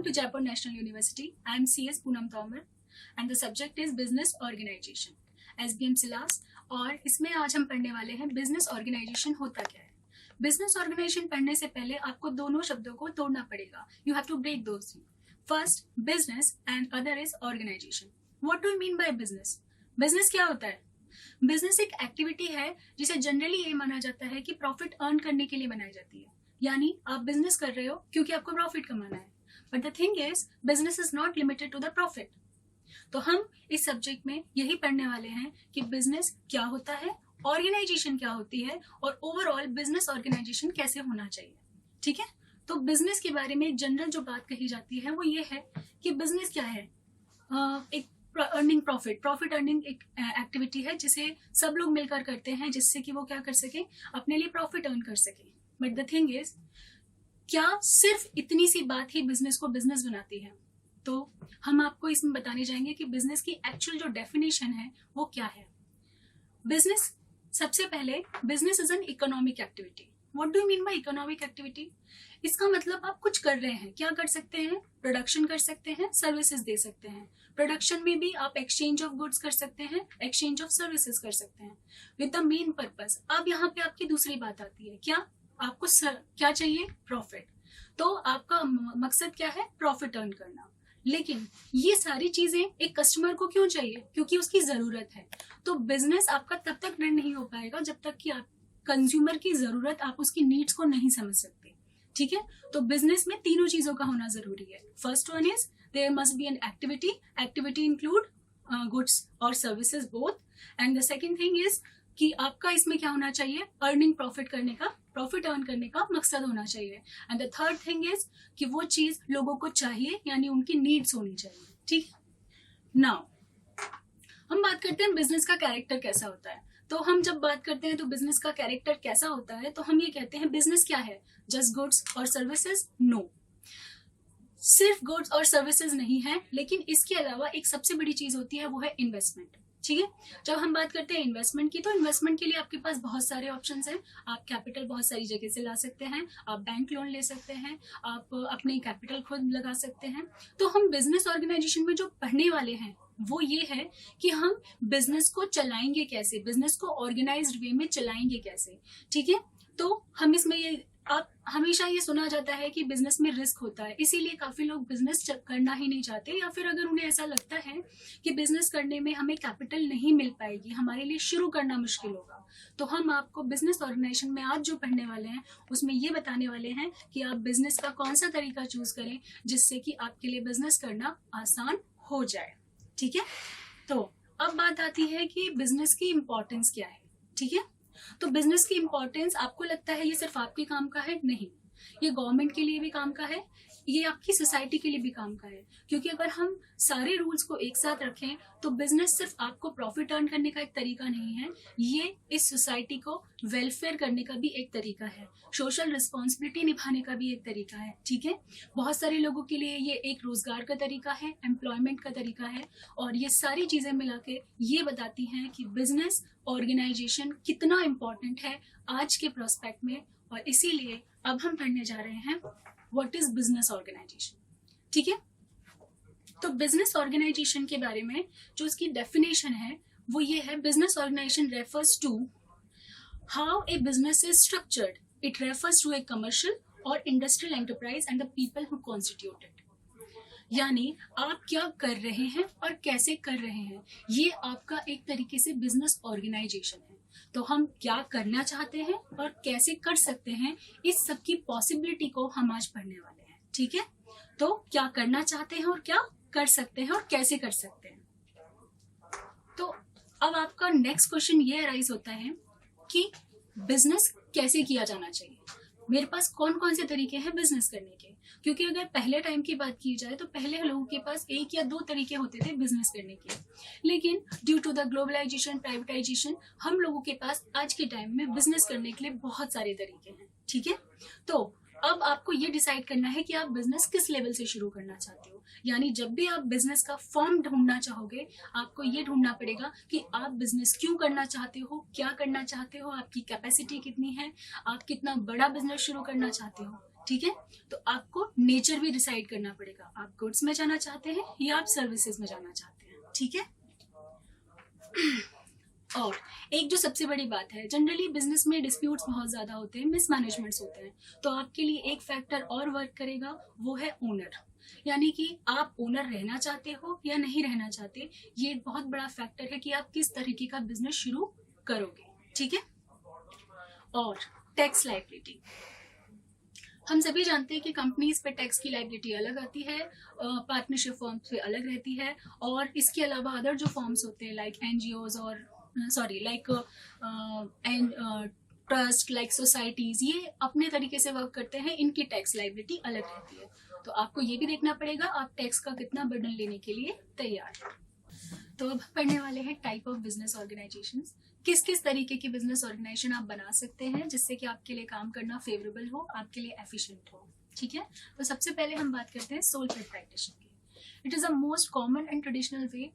to Jaipur National University. I am CS Poonam Tomar and the subject is Business Organization, SBM Silas. और इसमें आज हम पढ़ने वाले हैं बिजनेस ऑर्गेनाइजेशन होता क्या है। बिजनेस ऑर्गेनाइजेशन पढ़ने से पहले आपको दोनों शब्दों को तोड़ना पड़ेगा। You have to break those thing. First business and other is organisation. What do you mean by business? Business क्या होता है? बिजनेस एक एक्टिविटी है जिसे जनरली ये माना जाता है कि प्रॉफिट अर्न करने के लिए बनाई जाती है। यानी आप बिजनेस कर रहे हो क्योंकि आपको प्रॉफिट कमाना है। But the thing is business is not limited to the profit. तो हम इस सब्जेक्ट में यही पढ़ने वाले हैं कि बिजनेस क्या होता है, ऑर्गेनाइजेशन क्या होती है और ओवरऑल बिजनेस ऑर्गेनाइजेशन कैसे होना चाहिए। ठीक है, तो बिजनेस के बारे में जनरल जो बात कही जाती है वो ये है कि बिजनेस क्या है। एक अर्निंग प्रॉफिट अर्निंग एक एक्टिविटी है जिसे सब लोग मिलकर करते हैं जिससे कि वो क्या कर सके, अपने लिए प्रॉफिट अर्न कर सके। बट द थिंग इज, क्या सिर्फ इतनी सी बात ही बिजनेस को बिजनेस बनाती है? तो हम आपको इसमें बताने जाएंगे कि बिजनेस की एक्चुअल जो डेफिनेशन है वो क्या है। बिजनेस, सबसे पहले business is an economic activity. What do you mean bye economic activity? इसका मतलब आप कुछ कर रहे हैं। क्या कर सकते हैं? प्रोडक्शन कर सकते हैं, सर्विसेज दे सकते हैं। प्रोडक्शन में भी आप एक्सचेंज ऑफ गुड्स कर सकते हैं, एक्सचेंज ऑफ सर्विसेज कर सकते हैं विद द मेन पर्पस। अब यहाँ पे आपकी दूसरी बात आती है, क्या आपको क्या चाहिए? प्रॉफिट। तो आपका मकसद क्या है? प्रॉफिट अर्न करना। लेकिन ये सारी चीजें एक कस्टमर को क्यों चाहिए? क्योंकि उसकी जरूरत है। तो बिजनेस आपका तब तक रन नहीं हो पाएगा जब तक कि आप कंज्यूमर की जरूरत, आप उसकी नीड्स को नहीं समझ सकते। ठीक है, तो बिजनेस में तीनों चीजों का होना जरूरी है। First one is there must be an activity include goods और services both. And the second thing is कि आपका इसमें क्या होना चाहिए? अर्निंग प्रॉफिट अर्न करने का मकसद होना चाहिए। And the third thing is कि वो चीज लोगों को चाहिए, यानी उनकी नीड्स होनी चाहिए। ठीक, नाउ हम बात करते हैं बिजनेस का कैरेक्टर कैसा होता है। तो हम जब बात करते हैं तो बिजनेस का कैरेक्टर कैसा होता है, तो हम ये कहते हैं बिजनेस क्या है? जस्ट गुड्स और सर्विसेज? नो, सिर्फ गुड्स और सर्विसेज नहीं है, लेकिन इसके अलावा एक सबसे बड़ी चीज होती है, वो है इन्वेस्टमेंट। ठीक है, जब हम बात करते हैं इन्वेस्टमेंट की, तो इन्वेस्टमेंट के लिए आपके पास बहुत सारे ऑप्शंस हैं। आप कैपिटल बहुत सारी जगह से ला सकते हैं, आप बैंक लोन ले सकते हैं, आप अपने कैपिटल खुद लगा सकते हैं। तो हम बिजनेस ऑर्गेनाइजेशन में जो पढ़ने वाले हैं वो ये है कि हम बिजनेस को चलाएंगे कैसे, बिजनेस को ऑर्गेनाइज्ड वे में चलाएंगे कैसे। ठीक है, तो हम इसमें ये, आप हमेशा ये सुना जाता है कि बिजनेस में रिस्क होता है, इसीलिए काफी लोग बिजनेस करना ही नहीं चाहते, या फिर अगर उन्हें ऐसा लगता है कि बिजनेस करने में हमें कैपिटल नहीं मिल पाएगी, हमारे लिए शुरू करना मुश्किल होगा, तो हम आपको बिजनेस ऑर्गेनाइजेशन में आज जो पढ़ने वाले हैं उसमें ये बताने वाले हैं कि आप बिजनेस का कौन सा तरीका चूज करें जिससे कि आपके लिए बिजनेस करना आसान हो जाए। ठीक है, तो अब बात आती है कि बिजनेस की इंपॉर्टेंस क्या है। ठीक है, तो बिजनेस की इंपॉर्टेंस, आपको लगता है ये सिर्फ आपके काम का है? नहीं, ये गवर्नमेंट के लिए भी काम का है, ये आपकी सोसाइटी के लिए भी काम का है। क्योंकि अगर हम सारे रूल्स को एक साथ रखें तो बिजनेस सिर्फ आपको प्रॉफिट अर्न करने का एक तरीका नहीं है, ये इस सोसाइटी को वेलफेयर करने का भी एक तरीका है, सोशल रिस्पॉन्सिबिलिटी निभाने का भी एक तरीका है। ठीक है, बहुत सारे लोगों के लिए ये एक रोजगार का तरीका है, एम्प्लॉयमेंट का तरीका है, और ये सारी चीजें मिला के ये बताती हैं कि बिजनेस ऑर्गेनाइजेशन कितना इम्पोर्टेंट है आज के प्रोस्पेक्ट में। और इसीलिए अब हम पढ़ने जा रहे हैं व्हाट इज बिजनेस ऑर्गेनाइजेशन। ठीक है, तो बिजनेस ऑर्गेनाइजेशन के बारे में जो इसकी डेफिनेशन है वो ये है, business organization refers to how a business is structured. It refers to a commercial और industrial enterprise and the people who constitute it. यानी आप क्या कर रहे हैं और कैसे कर रहे हैं, ये आपका एक तरीके से बिजनेस ऑर्गेनाइजेशन है। तो हम क्या करना चाहते हैं और कैसे कर सकते हैं, इस सब की पॉसिबिलिटी को हम आज पढ़ने वाले हैं। ठीक है, तो क्या करना चाहते हैं और क्या कर सकते हैं और कैसे कर सकते हैं। तो अब आपका नेक्स्ट क्वेश्चन ये अराइज होता है कि बिजनेस कैसे किया जाना चाहिए, मेरे पास कौन कौन से तरीके हैं बिजनेस करने के। क्योंकि अगर पहले टाइम की बात की जाए तो पहले लोगों के पास एक या दो तरीके होते थे बिजनेस करने के, लेकिन due to the globalisation, privatisation, हम लोगों के पास आज के टाइम में बिजनेस करने के लिए बहुत सारे तरीके हैं। ठीक है, तो अब आपको ये डिसाइड करना है कि आप बिजनेस किस लेवल से शुरू करना चाहते हो। यानी जब भी आप बिजनेस का फॉर्म ढूंढना चाहोगे, आपको ये ढूंढना पड़ेगा कि आप बिजनेस क्यों करना चाहते हो, क्या करना चाहते हो, आपकी कैपेसिटी कितनी है, आप कितना बड़ा बिजनेस शुरू करना चाहते हो। ठीक है। तो आपको नेचर भी डिसाइड करना पड़ेगा, आप गुड्स में जाना चाहते हैं या आप सर्विसेज में जाना चाहते हैं, ठीक है। और एक जो सबसे बड़ी बात है, जनरली बिजनेस में डिस्प्यूट्स बहुत ज्यादा होते हैं, मिसमैनेजमेंट्स होते हैं, तो आपके लिए एक फैक्टर और वर्क करेगा, वो है ओनर। यानी कि आप ओनर रहना चाहते हो या नहीं रहना चाहते, ये एक बहुत बड़ा फैक्टर है कि आप किस तरीके का बिजनेस शुरू करोगे, ठीक है। और टैक्स लायबिलिटी, हम सभी जानते हैं कि कंपनीज पे टैक्स की लायबिलिटी अलग आती है, पार्टनरशिप फॉर्म्स पे अलग रहती है, और इसके अलावा अदर जो फॉर्म्स होते हैं लाइक एनजीओज और लाइक ट्रस्ट, लाइक सोसाइटीज, ये अपने तरीके से वर्क करते हैं, इनकी टैक्स लायबिलिटी अलग रहती है। तो आपको ये भी देखना पड़ेगा आप टैक्स का कितना बर्डन लेने के लिए तैयार हैं। तो अब पढ़ने वाले हैं टाइप ऑफ बिजनेस ऑर्गेनाइजेशंस, किस किस तरीके की बिजनेस ऑर्गेनाइजेशन आप बना सकते हैं जिससे कि आपके लिए काम करना फेवरेबल हो, आपके लिए एफिशिएंट हो, ठीक है। तो सबसे पहले हम बात करते हैं सोल प्रोप्राइटरशिप की। It is a most common and traditional way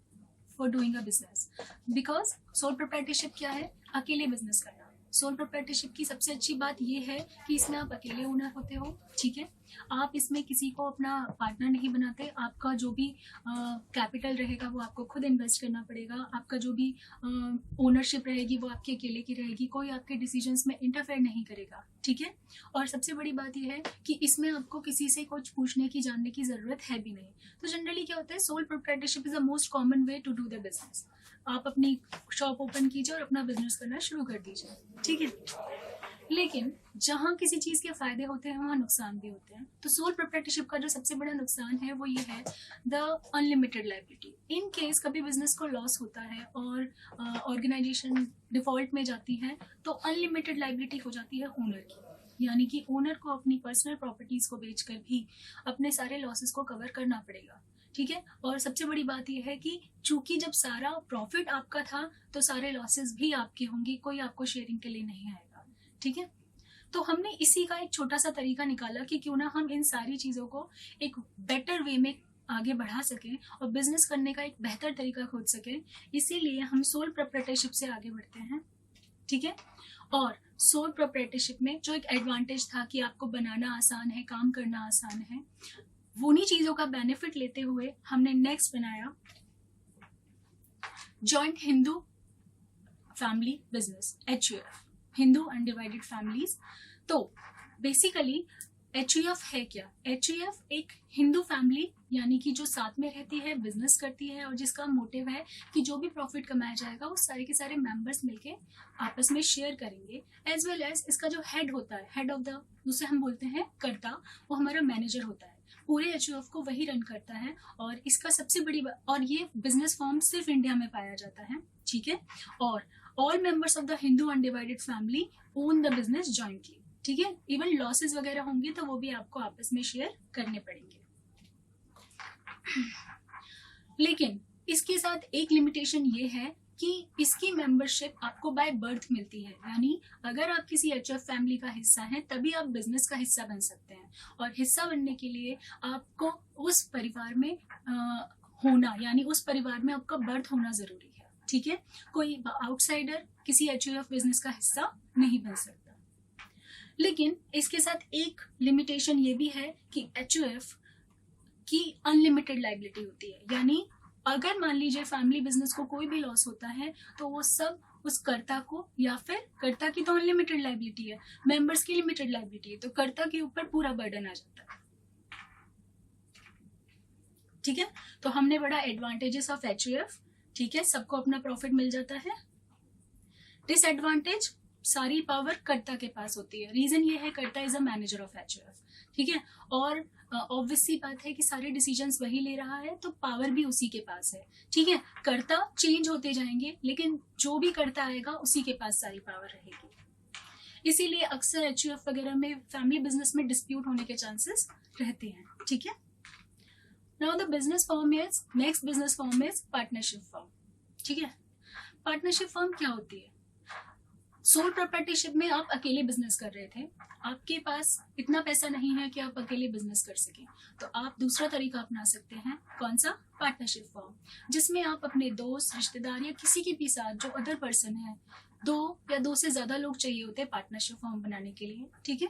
for doing a business, because sole proprietorship क्या है, अकेले बिजनेस करना। सोल प्रोप्राइटरशिप की सबसे अच्छी बात यह है कि इसमें आप अकेले ओनर होते हो, ठीक है। आप इसमें किसी को अपना पार्टनर नहीं बनाते, आपका जो भी कैपिटल रहेगा वो आपको खुद इन्वेस्ट करना पड़ेगा, आपका जो भी ओनरशिप रहेगी वो आपके अकेले की रहेगी, कोई आपके डिसीजंस में इंटरफेयर नहीं करेगा, ठीक है। और सबसे बड़ी बात यह है कि इसमें आपको किसी से कुछ पूछने की, जानने की जरूरत है भी नहीं। तो जनरली क्या होता है, sole proprietorship is the most common way to do the business. आप अपनी शॉप ओपन कीजिए और अपना बिजनेस करना शुरू कर दीजिए, ठीक है। लेकिन जहाँ किसी चीज के फायदे होते हैं वहाँ नुकसान भी होते हैं। तो सोल प्रोप्राइटरशिप का जो सबसे बड़ा नुकसान है वो ये है the unlimited liability. In case कभी बिजनेस को लॉस होता है और ऑर्गेनाइजेशन डिफॉल्ट में जाती है तो अनलिमिटेड लायबिलिटी हो जाती है ओनर की, यानी कि ओनर को अपनी पर्सनल प्रॉपर्टीज को बेचकर भी अपने सारे लॉसेस को कवर करना पड़ेगा, ठीक है। और सबसे बड़ी बात यह है कि चूंकि जब सारा प्रॉफिट आपका था तो सारे लॉसेस भी आपके होंगे, कोई आपको शेयरिंग के लिए नहीं आएगा, ठीक है। तो हमने इसी का एक छोटा सा तरीका निकाला कि क्यों ना हम इन सारी चीजों को एक बेटर वे में आगे बढ़ा सकें और बिजनेस करने का एक बेहतर तरीका खोज सकें, इसीलिए हम सोल प्रोप्राइटरशिप से आगे बढ़ते हैं, ठीक है। और सोल प्रोप्राइटरशिप में जो एक एडवांटेज था कि आपको बनाना आसान है, काम करना आसान है, उन्हीं चीजों का बेनिफिट लेते हुए हमने नेक्स्ट बनाया joint Hindu family business, HUF, Hindu undivided families. तो बेसिकली HUF है क्या, HUF एक हिंदू फैमिली यानी कि जो साथ में रहती है, बिजनेस करती है और जिसका मोटिव है कि जो भी प्रॉफिट कमाया जाएगा वो सारे के सारे मेंबर्स मिलके आपस में शेयर करेंगे, एज वेल एज इसका जो हेड होता है, हेड ऑफ द, उसे हम बोलते हैं कर्ता, वो हमारा मैनेजर होता है, पूरे HUF को वही रन करता है। और इसका सबसे बड़ी और ये बिजनेस फॉर्म सिर्फ इंडिया में पाया जाता है, ठीक है। और all members of the Hindu undivided family own the business jointly, ठीक है। इवन लॉसेस वगैरह होंगे तो वो भी आपको आपस में शेयर करने पड़ेंगे। लेकिन इसके साथ एक लिमिटेशन ये है कि इसकी मेंबरशिप आपको बाय बर्थ मिलती है, यानी अगर आप किसी HUF फैमिली का हिस्सा हैं तभी आप बिजनेस का हिस्सा बन सकते हैं, और हिस्सा बनने के लिए आपको उस परिवार में होना, यानी उस परिवार में आपका बर्थ होना जरूरी है, ठीक है। कोई आउटसाइडर किसी HUF बिजनेस का हिस्सा नहीं बन सकता। लेकिन इसके साथ एक लिमिटेशन ये भी है कि HUF की अनलिमिटेड लायबिलिटी होती है, यानी अगर मान लीजिए फैमिली बिजनेस को कोई भी लॉस होता है तो वो सब उस कर्ता को, या फिर कर्ता की तो अनलिमिटेड लायबिलिटी है, मेंबर्स की लिमिटेड लायबिलिटी है, तो कर्ता के ऊपर पूरा बर्डन आ जाता है, ठीक है। तो हमने पढ़ा एडवांटेजेस ऑफ HUF, ठीक है, सबको अपना प्रॉफिट मिल जाता है। डिसएडवांटेज, सारी पावर कर्ता के पास होती है, रीजन ये है कर्ता is a manager of HUF, ठीक है। और ऑब्वियस सी बात है कि सारे डिसीजंस वही ले रहा है तो पावर भी उसी के पास है, ठीक है। कर्ता चेंज होते जाएंगे लेकिन जो भी कर्ता आएगा उसी के पास सारी पावर रहेगी। इसीलिए अक्सर HUF वगैरह में फैमिली बिजनेस में डिस्प्यूट होने के चांसेस रहते हैं, ठीक है। Now the business form is, next business form is partnership form, ठीक है। पार्टनरशिप फॉर्म क्या होती है, सोल प्रोप्राइटरशिप में आप अकेले बिजनेस कर रहे थे, आपके पास इतना पैसा नहीं है कि आप अकेले बिजनेस कर सकें, तो आप दूसरा तरीका अपना सकते हैं, कौन सा, पार्टनरशिप फॉर्म, जिसमें आप अपने दोस्त, रिश्तेदार या किसी के भी साथ जो अदर पर्सन है, 2 या 2 से ज्यादा लोग चाहिए होते हैं पार्टनरशिप फॉर्म बनाने के लिए, ठीक है।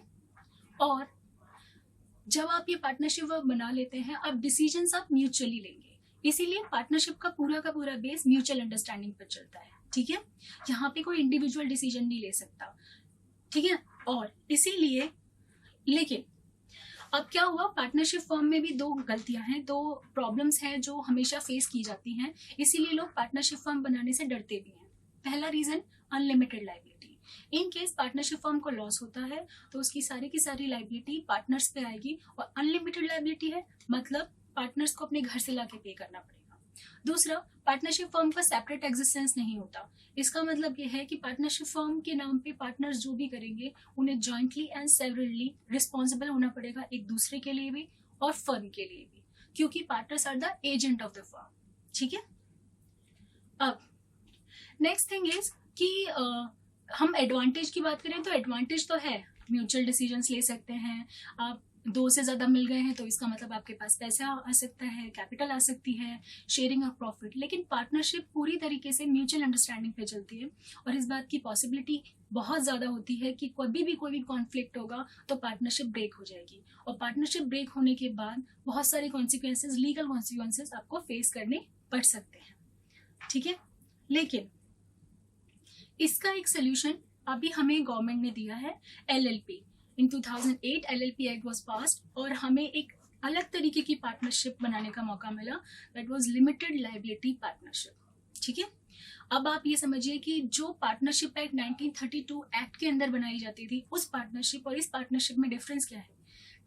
और जब आप ये पार्टनरशिप वर्क बना लेते हैं, अब डिसीजंस आप म्यूचुअली लेंगे, इसीलिए पार्टनरशिप का पूरा बेस म्यूचुअल अंडरस्टैंडिंग पर चलता है। ठीक है, यहाँ पे कोई इंडिविजुअल डिसीजन नहीं ले सकता। ठीक है, और इसीलिए लेकिन अब क्या हुआ, पार्टनरशिप फर्म में भी दो गलतियां हैं, दो प्रॉब्लम्स हैं जो हमेशा फेस की जाती हैं, इसीलिए लोग पार्टनरशिप फर्म बनाने से डरते भी हैं। पहला reason, unlimited liability. In case partnership firm को लॉस होता है तो उसकी सारी की सारी लाइबिलिटी पार्टनर्स पे आएगी, और अनलिमिटेड लाइबिलिटी है मतलब पार्टनर्स को अपने घर से लाके पे करना पड़ेगा। दूसरा, पार्टनरशिप फर्म का सेपरेट एग्जिस्टेंस नहीं होता। इसका मतलब ये है कि पार्टनरशिप फर्म के नाम पे पार्टनर्स जो भी करेंगे उन्हें जॉइंटली एंड सेवरली रिस्पॉन्सिबल होना पड़ेगा, एक दूसरे के लिए भी और फर्म के लिए भी, क्योंकि partners are the agent of the firm. ठीक है, अब नेक्स्ट थिंग इज कि हम एडवांटेज की बात करें तो एडवांटेज तो है, म्यूचुअल डिसीजंस ले सकते हैं, आप दो से ज्यादा मिल गए हैं तो इसका मतलब आपके पास पैसा आ सकता है, कैपिटल आ सकती है, शेयरिंग ऑफ प्रॉफिट। लेकिन पार्टनरशिप पूरी तरीके से म्यूचुअल अंडरस्टैंडिंग पे चलती है, और इस बात की पॉसिबिलिटी बहुत ज्यादा होती है कि कभी भी कोई भी कॉन्फ्लिक्ट होगा तो पार्टनरशिप ब्रेक हो जाएगी, और पार्टनरशिप ब्रेक होने के बाद बहुत सारे कॉन्सिक्वेंसेज, लीगल कॉन्सिक्वेंसेज आपको फेस करने पड़ सकते हैं। ठीक है, लेकिन इसका एक सोल्यूशन अभी हमें गवर्नमेंट ने दिया है, LLP। In 2008 LLP act was passed, और हमें एक अलग तरीके की पार्टनरशिप बनाने का मौका मिला, that was limited liability partnership. ठीक है, अब आप ये समझिए कि जो पार्टनरशिप एक्ट 1932 एक्ट के अंदर बनाई जाती थी, उस पार्टनरशिप और इस पार्टनरशिप में डिफरेंस क्या है?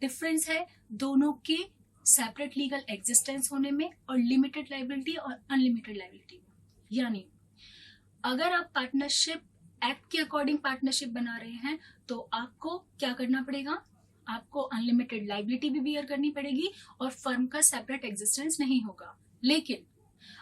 डिफरेंस है दोनों के सेपरेट लीगल एग्जिस्टेंस होने में, और लिमिटेड लायबिलिटी और अनलिमिटेड लायबिलिटी में। यानी अगर आप पार्टनरशिप एक्ट के अकॉर्डिंग पार्टनरशिप बना रहे हैं तो आपको क्या करना पड़ेगा? आपको अनलिमिटेड लायबिलिटी भी बियर करनी पड़ेगी और फर्म का सेपरेट एग्जिस्टेंस नहीं होगा। लेकिन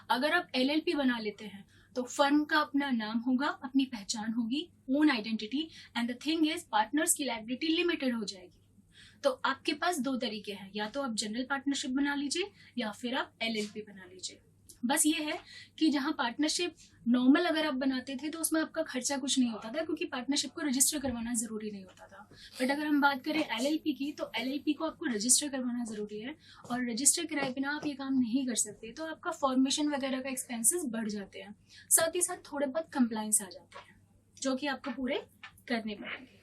अगर आप LLP बना लेते हैं तो फर्म का अपना नाम होगा, अपनी पहचान होगी, own identity, and the thing is partners की लायबिलिटी लिमिटेड हो जाएगी। तो आपके पास दो तरीके हैं, या तो आप जनरल पार्टनरशिप बना लीजिए या फिर आप LLP बना लीजिए। बस ये है कि जहां पार्टनरशिप नॉर्मल अगर आप बनाते थे तो उसमें आपका खर्चा कुछ नहीं होता था, क्योंकि पार्टनरशिप को रजिस्टर करवाना जरूरी नहीं होता था। बट अगर हम बात करें LLP की, तो LLP को आपको रजिस्टर करवाना जरूरी है, और रजिस्टर कराए बिना आप ये काम नहीं कर सकते, तो आपका फॉर्मेशन वगैरह का एक्सपेंसेस बढ़ जाते हैं, साथ ही साथ थोड़े बहुत कंप्लाइंस आ जाते हैं जो कि आपको पूरे करने पड़ेंगे।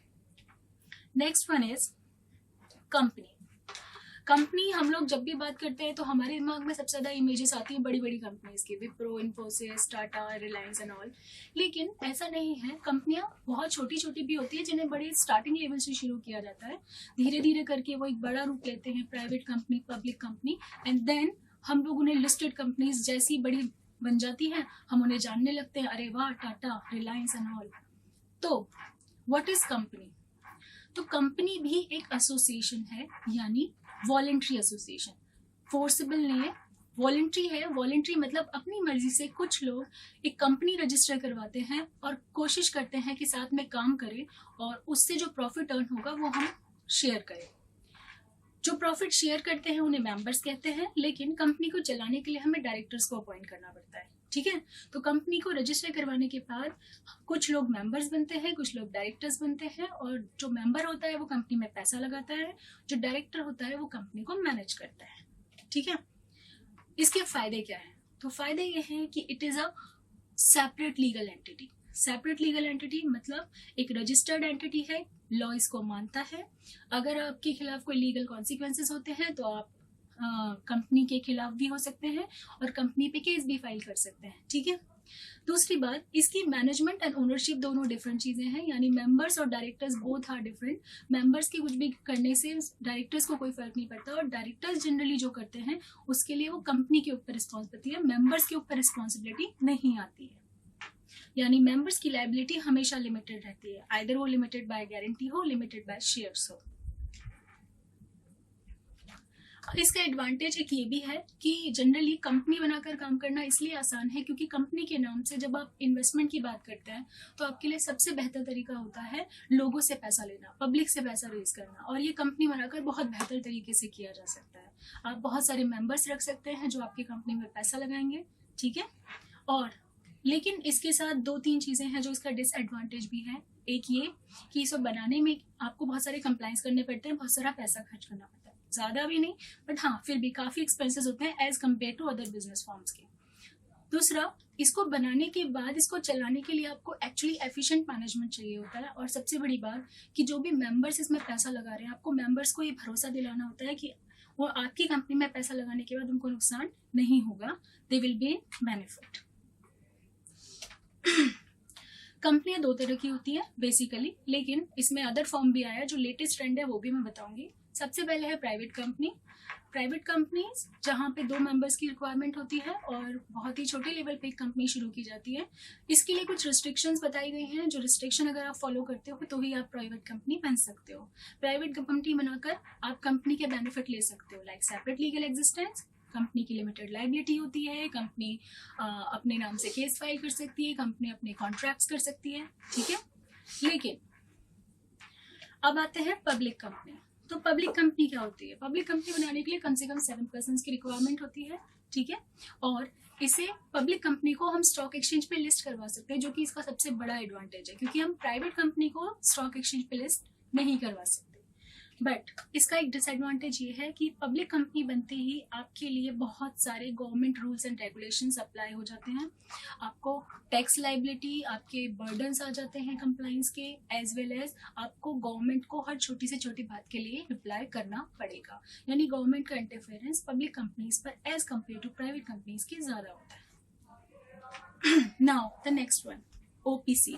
Next one is company. Company, हम लोग जब भी बात करते हैं तो हमारे दिमाग में सबसे ज्यादा इमेजेस आती हैं बड़ी बड़ी कंपनीज की, विप्रो, इन्फोसिस, टाटा, रिलायंस एंड ऑल। लेकिन ऐसा नहीं है, कंपनियां बहुत छोटी छोटी भी होती है जिन्हें बड़े स्टार्टिंग लेवल से शुरू किया जाता है, धीरे धीरे करके वो एक बड़ा रूप लेते हैं, private company, public company, and then हम लोग उन्हें लिस्टेड कंपनीज जैसी बड़ी बन जाती हैं, हम उन्हें जानने लगते हैं, अरे वाह, टाटा, रिलायंस एंड ऑल। तो व्हाट इज कंपनी? तो कंपनी भी एक एसोसिएशन है, यानी वॉलेंट्री एसोसिएशन। फोर्सेबल नहीं है, वॉलेंट्री है। वॉलेंट्री मतलब अपनी मर्जी से कुछ लोग एक कंपनी रजिस्टर करवाते हैं और कोशिश करते हैं कि साथ में काम करें, और उससे जो प्रॉफिट अर्न होगा वो हम शेयर करें। जो प्रॉफिट शेयर करते हैं उन्हें मेंबर्स कहते हैं, लेकिन कंपनी को चलाने के लिए हमें डायरेक्टर्स को अपॉइंट करना पड़ता है। ठीक है, तो कंपनी को रजिस्टर करवाने के बाद कुछ लोग मेंबर्स बनते हैं, कुछ लोग डायरेक्टर्स बनते हैं, और जो मेंबर होता है वो कंपनी में पैसा लगाता है, जो डायरेक्टर होता है वो कंपनी को मैनेज करता है। ठीक है, इसके फायदे क्या है? तो फायदे ये हैं कि it is a separate legal entity. Separate legal entity मतलब एक रजिस्टर्ड एंटिटी है, लॉ इसको मानता है। अगर आपके खिलाफ कोई लीगल कॉन्सिक्वेंसेस होते हैं तो आप कंपनी के खिलाफ भी हो सकते हैं और कंपनी पे केस भी फाइल कर सकते हैं। ठीक है, दूसरी बात, इसकी मैनेजमेंट एंड ओनरशिप दोनों डिफरेंट चीजें हैं, यानी मेंबर्स और directors both are different. Members के कुछ भी करने से डायरेक्टर्स को कोई फर्क नहीं पड़ता, और डायरेक्टर्स जनरली जो करते हैं उसके लिए वो कंपनी के ऊपर रिस्पॉन्सिबिलिटी है, मेंबर्स के ऊपर रिस्पॉन्सिबिलिटी नहीं आती है। यानी मेंबर्स की लायबिलिटी हमेशा लिमिटेड रहती है, आइदर वो लिमिटेड बाय गारंटी हो, लिमिटेड बाय शेयर्स हो। इसका एडवांटेज एक ये भी है कि जनरली कंपनी बनाकर काम करना इसलिए आसान है क्योंकि कंपनी के नाम से जब आप इन्वेस्टमेंट की बात करते हैं तो आपके लिए सबसे बेहतर तरीका होता है लोगों से पैसा लेना, पब्लिक से पैसा रेज करना, और ये कंपनी बनाकर बहुत बेहतर तरीके से किया जा सकता है। आप बहुत सारे मेंबर्स रख सकते हैं जो आपकी कंपनी में पैसा लगाएंगे। ठीक है, और लेकिन इसके साथ दो तीन चीजें हैं जो इसका डिसएडवांटेज भी है। एक ये कि इसे बनाने में आपको बहुत सारे कंप्लाइंस करने पड़ते हैं, बहुत सारा पैसा खर्च करना पड़ता है। ज़्यादा भी नहीं, बट हाँ फिर भी काफ़ी एक्सपेंसेस होते हैं as compare to other business forms के। दूसरा, इसको बनाने के बाद इसको चलाने के लिए आपको एक्चुअली एफिशिएंट मैनेजमेंट चाहिए होता है। और सबसे बड़ी बात कि जो भी मेंबर्स इसमें पैसा लगा रहे हैं, आपको मेंबर्स को ये भरोसा दिलाना होता है कि वो आपकी कंपनी में पैसा लगाने के बाद उनको नुकसान नहीं होगा, दे विल बी बेनिफिट। कंपनियां दो तरह की होती है बेसिकली, लेकिन इसमें अदर फॉर्म भी आया, जो लेटेस्ट ट्रेंड है वो भी मैं बताऊंगी। सबसे पहले है प्राइवेट कंपनी। प्राइवेट कंपनीज जहाँ पे 2 मेंबर्स की रिक्वायरमेंट होती है और बहुत ही छोटे लेवल पे एक कंपनी शुरू की जाती है। इसके लिए कुछ रिस्ट्रिक्शंस बताई गई हैं, जो रिस्ट्रिक्शन अगर आप फॉलो करते हो तो ही आप प्राइवेट कंपनी बन सकते हो। प्राइवेट कंपनी बनाकर आप कंपनी के बेनिफिट ले सकते हो, like separate legal existence, company की लिमिटेड लायबिलिटी होती है, कंपनी अपने नाम से केस फाइल कर सकती है, कंपनी अपने कॉन्ट्रैक्ट्स कर सकती है, ठीक है। लेकिन अब आते हैं पब्लिक कंपनी। तो पब्लिक कंपनी क्या होती है? पब्लिक कंपनी बनाने के लिए कम से कम 7 पर्सन्स की रिक्वायरमेंट होती है, ठीक है। और इसे पब्लिक कंपनी को हम स्टॉक एक्सचेंज पे लिस्ट करवा सकते हैं, जो कि इसका सबसे बड़ा एडवांटेज है, क्योंकि हम प्राइवेट कंपनी को स्टॉक एक्सचेंज पे लिस्ट नहीं करवा सकते। बट इसका एक डिसएडवांटेज ये है कि पब्लिक कंपनी बनते ही आपके लिए बहुत सारे government rules and regulations apply हो जाते हैं। आपको टैक्स लाइबिलिटी, आपके बर्डन्स आ जाते हैं कंप्लाइंस के, एज वेल एज आपको गवर्नमेंट को हर छोटी से छोटी बात के लिए रिप्लाई करना पड़ेगा। यानी गवर्नमेंट का इंटरफेरेंस पब्लिक कंपनीज पर as compare to private companies के ज़्यादा होता है। Now the next one, OPC।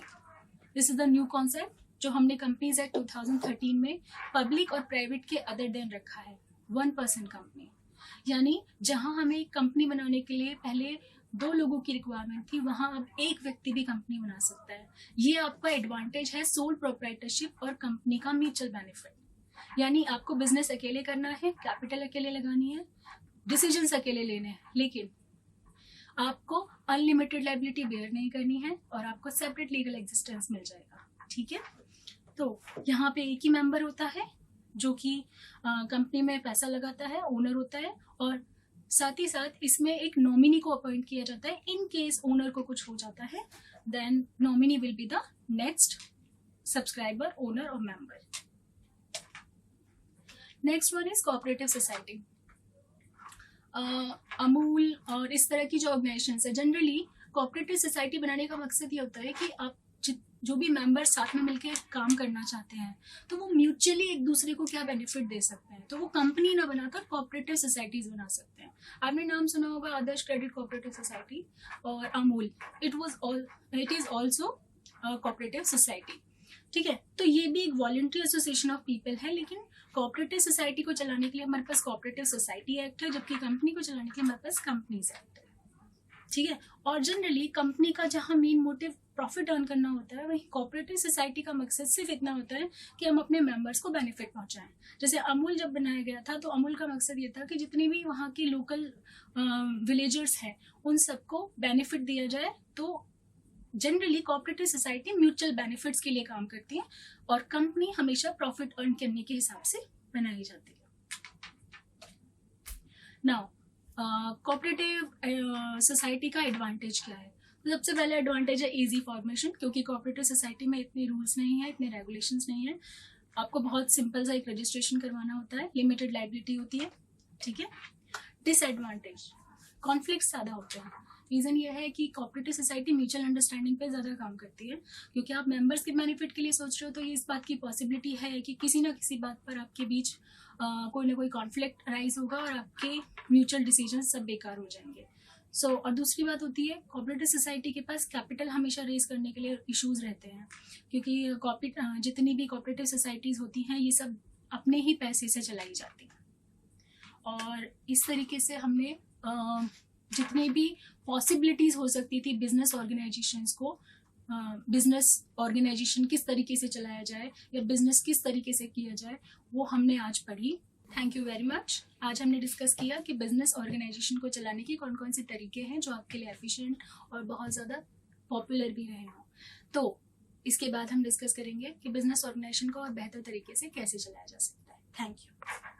This is the new concept जो हमने कंपनीज एक्ट 2013 में पब्लिक और प्राइवेट के अदर देन रखा है। 1 पर्सन कंपनी, यानी जहां हमें कंपनी बनाने के लिए पहले 2 लोगों की रिक्वायरमेंट थी, वहां अब एक व्यक्ति भी कंपनी बना सकता है। ये आपका एडवांटेज है सोल प्रोप्राइटरशिप और कंपनी का म्यूचुअल बेनिफिट। यानी आपको बिजनेस अकेले करना है, कैपिटल अकेले लगानी है, डिसीजंस अकेले लेने हैं, लेकिन आपको अनलिमिटेड लायबिलिटी बेयर नहीं करनी है और आपको सेपरेट लीगल एग्जिस्टेंस मिल जाएगा, ठीक है। तो यहाँ पे एक ही मेंबर होता है जो कि कंपनी में पैसा लगाता है, ओनर होता है, और साथ ही साथ इसमें एक नॉमिनी को अपॉइंट किया जाता है। इन केस ओनर को कुछ हो जाता है, then nominee will be the next subscriber, owner और member. Next one is cooperative society. Amul और इस तरह की जो ऑर्गेनाइजेशन है, जनरली कोऑपरेटिव सोसाइटी बनाने का मकसद ये होता है कि आप जो भी मेंबर साथ में मिलकर काम करना चाहते हैं, तो वो म्यूचुअली एक दूसरे को क्या बेनिफिट दे सकते हैं। तो वो कंपनी ना बनाकर कोऑपरेटिव सोसाइटीज बना सकते हैं। आपने नाम सुना होगा आदर्श क्रेडिट कोऑपरेटिव सोसाइटी और Amul, it is also cooperative society, ठीक है। तो ये भी एक वॉलंटरी एसोसिएशन ऑफ पीपल है, लेकिन कोऑपरेटिव सोसाइटी को चलाने के लिए हमारे पास कोऑपरेटिव सोसाइटी एक्ट है, जबकि कंपनी को चलाने के लिए हमारे पास कंपनीज एक्ट है, ठीक है। और जनरली कंपनी का जहाँ मेन मोटिव प्रॉफिट अर्न करना होता है, वहीं कोऑपरेटिव सोसाइटी का मकसद सिर्फ इतना होता है कि हम अपने मेंबर्स को बेनिफिट पहुंचाएं। जैसे अमूल जब बनाया गया था, तो अमूल का मकसद ये था कि जितने भी वहाँ की लोकल विलेजर्स हैं उन सबको बेनिफिट दिया जाए। तो generally cooperative society mutual benefits के लिए काम करती है और कंपनी हमेशा प्रॉफिट अर्न करने के हिसाब से बनाई जाती है। नाउ कोऑपरेटिव सोसाइटी का एडवांटेज क्या है? सबसे पहला एडवांटेज है इजी फॉर्मेशन, क्योंकि कोऑपरेटिव सोसाइटी में इतने रूल्स नहीं है, इतने रेगुलेशंस नहीं है। आपको बहुत सिंपल सा एक रजिस्ट्रेशन करवाना होता है, लिमिटेड लायबिलिटी होती है, ठीक है। डिसएडवांटेज, कॉन्फ्लिक्ट ज़्यादा होते हैं। रीज़न ये है कि कोऑपरेटिव सोसाइटी म्यूचुअल अंडरस्टैंडिंग पे ज़्यादा काम करती है, क्योंकि आप मेंबर्स के बेनिफिट के लिए सोच रहे हो, तो ये इस बात की पॉसिबिलिटी है कि किसी ना किसी बात पर आपके बीच कोई ना कोई कॉन्फ्लिक्ट राइज होगा और आपके म्यूचुअल डिसीजन सब बेकार हो जाएंगे। और दूसरी बात होती है, कोऑपरेटिव सोसाइटी के पास कैपिटल हमेशा रेज करने के लिए इश्यूज रहते हैं, क्योंकि जितनी भी कोऑपरेटिव सोसाइटीज़ होती हैं ये सब अपने ही पैसे से चलाई जाती हैं। और इस तरीके से हमने जितनी भी पॉसिबिलिटीज़ हो सकती थी बिजनेस ऑर्गेनाइजेशंस को, बिजनेस ऑर्गेनाइजेशन किस तरीके से चलाया जाए या बिजनेस किस तरीके से किया जाए, वो हमने आज पढ़ी। Thank you very much. आज हमने डिस्कस किया कि बिजनेस ऑर्गेनाइजेशन को चलाने के कौन कौन से तरीके हैं जो आपके लिए एफिशिएंट और बहुत ज़्यादा पॉपुलर भी रहे हों। तो इसके बाद हम डिस्कस करेंगे कि बिजनेस ऑर्गेनाइजेशन को और बेहतर तरीके से कैसे चलाया जा सकता है। Thank you.